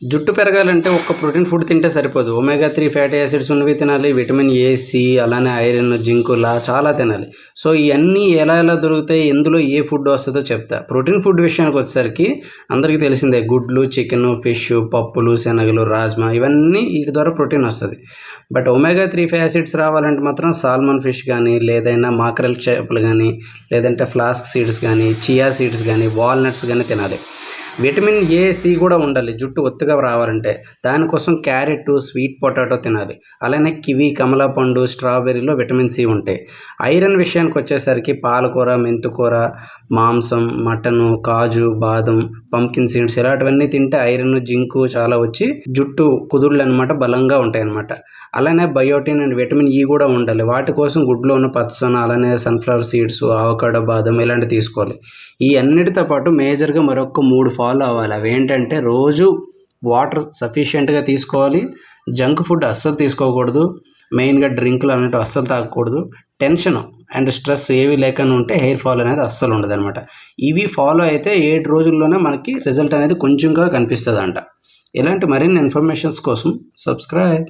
జుట్టు పెరగాలంటే ఒక్క ప్రోటీన్ ఫుడ్ తింటే సరిపోదు. ఒమేగా 3 ఫ్యాటీ యాసిడ్స్ ఉన్నవి తినాలి. విటమిన్ ఏ, సి అలానే ఐరన్, జింక్ చాలా తినాలి. సో ఇయన్నీ ఎలా దొరుకుతాయి? ఎందులో ఏ ఫుడ్ వస్తదో చెప్తా. ప్రోటీన్ ఫుడ్ విషయానికొచ్చేసరికి అందరికీ తెలిసిందే గుడ్లు, చికెను, ఫిష్, పప్పులు, శనగలు, రాజ్మా ఇవన్నీ వీటి ద్వారా ప్రోటీన్ వస్తది. బట్ ఒమేగా 3 ఫ్యాటీ యాసిడ్స్ రావాలంటే మాత్రం సాల్మన్ ఫిష్ గానీ, లేదైనా మాక్రెల్ చేపలు గానీ, లేదంటే ఫ్లాస్క్ సీడ్స్ గానీ, చియా సీడ్స్ గానీ, వాల్‌నట్స్ గానీ తినాలి. విటమిన్ ఏ, సి కూడా ఉండాలి జుట్టు ఒత్తుగా రావాలంటే. దానికోసం క్యారెట్, స్వీట్ పొటాటో తినాలి. అలానే కివి, కమలా పండు, స్ట్రాబెర్రీలో విటమిన్ సి ఉంటాయి. ఐరన్ విషయానికొచ్చేసరికి పాలకూర, మెంతికూర, మాంసం, మటను, కాజు, బాదం, పంకిన్ సీడ్స్ ఇలాంటివన్నీ తింటే ఐరన్, జింకు చాలా వచ్చి జుట్టు కుదుళ్ళనమాట బలంగా ఉంటాయన్నమాట. అలానే బయోటిన్ అండ్ విటమిన్ ఈ కూడా ఉండాలి. వాటి కోసం గుడ్లో ఉన్న పచ్చసొన, అలానే సన్‌ఫ్లవర్ సీడ్స్, అవకాడో, బాదం ఇలాంటివి తీసుకోవాలి. ఈ అన్నిటితో పాటు మేజర్‌గా మరొక 3 ఫాలో అవ్వాలి. అవేంటంటే రోజు వాటర్ సఫిషియెంట్‌గా తీసుకోవాలి. జంక్ ఫుడ్ అస్సలు తీసుకోకూడదు. మెయిన్‌గా డ్రింకులు అనేటివి అస్సలు తాగకూడదు. టెన్షన్ అండ్ స్ట్రెస్ ఏవి లేకుండా ఉంటే హెయిర్ ఫాల్ అనేది అస్సలు ఉండదనమాట. ఇవి ఫాలో అయితే 7 రోజుల్లోనే మనకి రిజల్ట్ అనేది కొంచెంగా కనిపిస్తదంట. ఇలాంటి మరిన్ని ఇన్ఫర్మేషన్స్ కోసం సబ్స్క్రైబ్.